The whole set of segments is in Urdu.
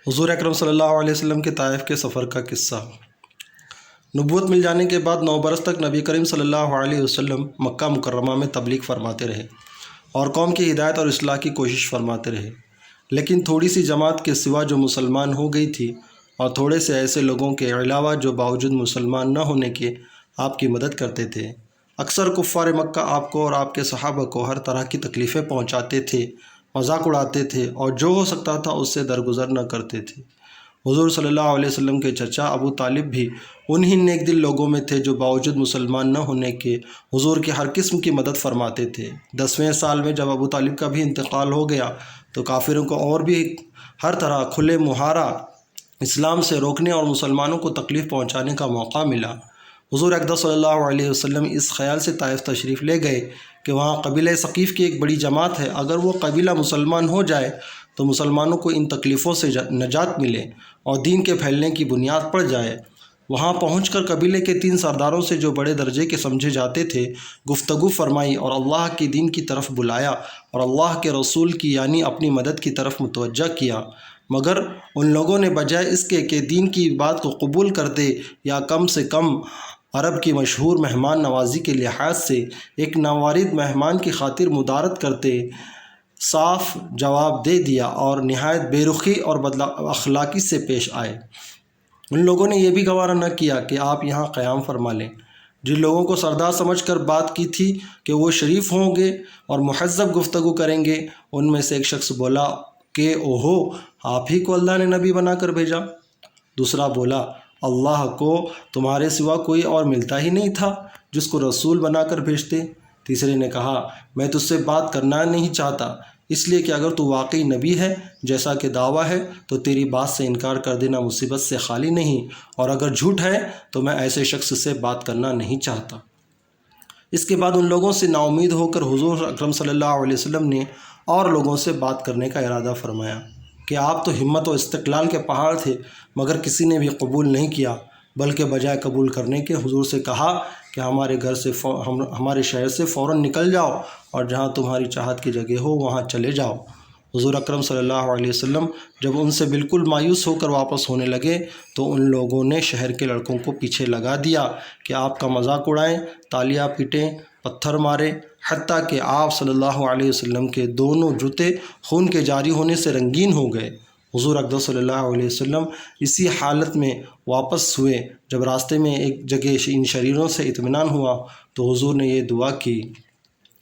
حضور اکرم صلی اللہ علیہ وسلم کے طائف کے سفر کا قصہ۔ نبوت مل جانے کے بعد 9 برس تک نبی کریم صلی اللہ علیہ وسلم مکہ مکرمہ میں تبلیغ فرماتے رہے اور قوم کی ہدایت اور اصلاح کی کوشش فرماتے رہے، لیکن تھوڑی سی جماعت کے سوا جو مسلمان ہو گئی تھی اور تھوڑے سے ایسے لوگوں کے علاوہ جو باوجود مسلمان نہ ہونے کے آپ کی مدد کرتے تھے۔ اکثر کفار مکہ آپ کو اور آپ کے صحابہ کو ہر طرح کی تکلیفیں پہنچاتے تھے، مذاق اڑاتے تھے اور جو ہو سکتا تھا اس سے درگزر نہ کرتے تھے۔ حضور صلی اللہ علیہ وسلم کے چچا ابو طالب بھی انہی نیک دل لوگوں میں تھے جو باوجود مسلمان نہ ہونے کے حضور کی ہر قسم کی مدد فرماتے تھے۔ 10ویں سال میں جب ابو طالب کا بھی انتقال ہو گیا تو کافروں کو اور بھی ہر طرح کھلے مہارا اسلام سے روکنے اور مسلمانوں کو تکلیف پہنچانے کا موقع ملا۔ حضور اقدس صلی اللہ علیہ وسلم اس خیال سے طائف تشریف لے گئے کہ وہاں قبیلہ ثقیف کی ایک بڑی جماعت ہے، اگر وہ قبیلہ مسلمان ہو جائے تو مسلمانوں کو ان تکلیفوں سے نجات ملے اور دین کے پھیلنے کی بنیاد پڑ جائے۔ وہاں پہنچ کر قبیلے کے 3 سرداروں سے جو بڑے درجے کے سمجھے جاتے تھے گفتگو فرمائی اور اللہ کے دین کی طرف بلایا اور اللہ کے رسول کی یعنی اپنی مدد کی طرف متوجہ کیا، مگر ان لوگوں نے بجائے اس کے کہ دین کی بات کو قبول کرتے یا کم سے کم عرب کی مشہور مہمان نوازی کے لحاظ سے ایک ناوارد مہمان کی خاطر مدارت کرتے، صاف جواب دے دیا اور نہایت بے رخی اور بد اخلاقی سے پیش آئے۔ ان لوگوں نے یہ بھی گوارا نہ کیا کہ آپ یہاں قیام فرما لیں۔ جن لوگوں کو سردار سمجھ کر بات کی تھی کہ وہ شریف ہوں گے اور مہذب گفتگو کریں گے، ان میں سے ایک شخص بولا کہ اوہو، آپ ہی کو اللہ نے نبی بنا کر بھیجا۔ دوسرا بولا، اللہ کو تمہارے سوا کوئی اور ملتا ہی نہیں تھا جس کو رسول بنا کر بھیجتے۔ تیسرے نے کہا، میں تجھ سے بات کرنا نہیں چاہتا، اس لیے کہ اگر تو واقعی نبی ہے جیسا کہ دعویٰ ہے تو تیری بات سے انکار کر دینا مصیبت سے خالی نہیں، اور اگر جھوٹ ہے تو میں ایسے شخص سے بات کرنا نہیں چاہتا۔ اس کے بعد ان لوگوں سے نا امید ہو کر حضور اکرم صلی اللہ علیہ وسلم نے اور لوگوں سے بات کرنے کا ارادہ فرمایا کہ آپ تو ہمت و استقلال کے پہاڑ تھے، مگر کسی نے بھی قبول نہیں کیا، بلکہ بجائے قبول کرنے کے حضور سے کہا کہ ہمارے گھر سے ہمارے شہر سے فوراً نکل جاؤ اور جہاں تمہاری چاہت کی جگہ ہو وہاں چلے جاؤ۔ حضور اکرم صلی اللہ علیہ وسلم جب ان سے بالکل مایوس ہو کر واپس ہونے لگے تو ان لوگوں نے شہر کے لڑکوں کو پیچھے لگا دیا کہ آپ کا مذاق اڑائیں، تالیاں پیٹیں، پتھر ماریں، حتیٰ کہ آپ صلی اللہ علیہ وسلم کے دونوں جوتے خون کے جاری ہونے سے رنگین ہو گئے۔ حضور اقدس صلی اللہ علیہ وسلم اسی حالت میں واپس ہوئے۔ جب راستے میں ایک جگہ ان شریروں سے اطمینان ہوا تو حضور نے یہ دعا کی،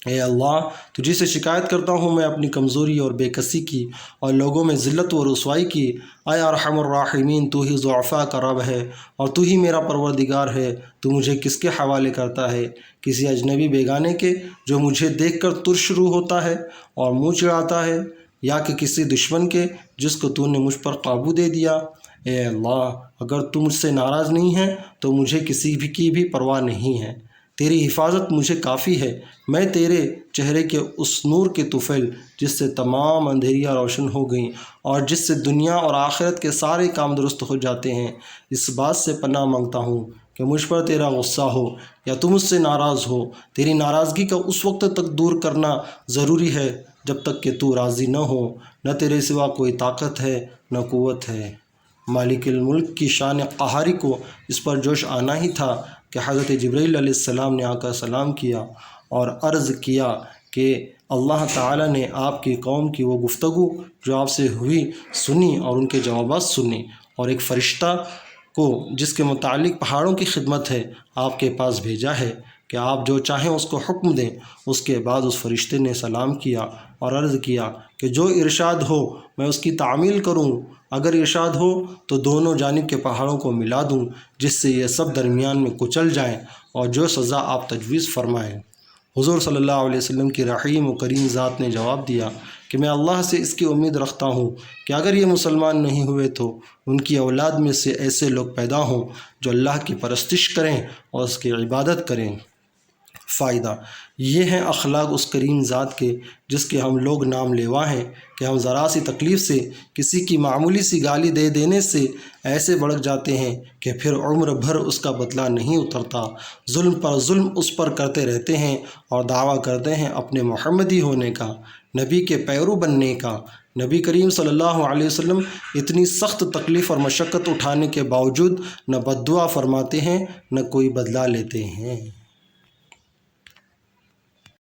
اے اللہ، تجھی سے شکایت کرتا ہوں میں اپنی کمزوری اور بے کسی کی اور لوگوں میں ذلت و رسوائی کی۔ اے ارحم الراحمین، تو ہی ضعفاء کا رب ہے اور تو ہی میرا پروردگار ہے۔ تو مجھے کس کے حوالے کرتا ہے؟ کسی اجنبی بیگانے کے جو مجھے دیکھ کر ترش روح ہوتا ہے اور منہ چڑھاتا ہے، یا کہ کسی دشمن کے جس کو تو نے مجھ پر قابو دے دیا؟ اے اللہ، اگر تو مجھ سے ناراض نہیں ہے تو مجھے کسی بھی کی بھی پرواہ نہیں ہے، تیری حفاظت مجھے کافی ہے۔ میں تیرے چہرے کے اس نور کے طفیل جس سے تمام اندھیریاں روشن ہو گئیں اور جس سے دنیا اور آخرت کے سارے کام درست ہو جاتے ہیں، اس بات سے پناہ مانگتا ہوں کہ مجھ پر تیرا غصہ ہو یا تو مجھ سے ناراض ہو۔ تیری ناراضگی کا اس وقت تک دور کرنا ضروری ہے جب تک کہ تو راضی نہ ہو۔ نہ تیرے سوا کوئی طاقت ہے نہ قوت ہے۔ مالک الملک کی شان قہاری کو اس پر جوش آنا ہی تھا کہ حضرت جبرائیل علیہ السلام نے آ کر سلام کیا اور عرض کیا کہ اللہ تعالیٰ نے آپ کی قوم کی وہ گفتگو جو آپ سے ہوئی سنی اور ان کے جوابات سنی، اور ایک فرشتہ کو جس کے متعلق پہاڑوں کی خدمت ہے آپ کے پاس بھیجا ہے کہ آپ جو چاہیں اس کو حکم دیں۔ اس کے بعد اس فرشتے نے سلام کیا اور عرض کیا کہ جو ارشاد ہو میں اس کی تعمیل کروں، اگر ارشاد ہو تو دونوں جانب کے پہاڑوں کو ملا دوں جس سے یہ سب درمیان میں کچل جائیں، اور جو سزا آپ تجویز فرمائیں۔ حضور صلی اللہ علیہ وسلم کی رحیم و کریم ذات نے جواب دیا کہ میں اللہ سے اس کی امید رکھتا ہوں کہ اگر یہ مسلمان نہیں ہوئے تو ان کی اولاد میں سے ایسے لوگ پیدا ہوں جو اللہ کی پرستش کریں اور اس کی عبادت کریں۔ فائدہ یہ ہیں اخلاق اس کریم ذات کے جس کے ہم لوگ نام لیوا ہیں کہ ہم ذرا سی تکلیف سے، کسی کی معمولی سی گالی دے دینے سے ایسے بھڑک جاتے ہیں کہ پھر عمر بھر اس کا بدلہ نہیں اترتا، ظلم پر ظلم اس پر کرتے رہتے ہیں اور دعویٰ کرتے ہیں اپنے محمدی ہونے کا، نبی کے پیرو بننے کا۔ نبی کریم صلی اللہ علیہ وسلم اتنی سخت تکلیف اور مشقت اٹھانے کے باوجود نہ بد دعا فرماتے ہیں نہ کوئی بدلہ لیتے ہیں۔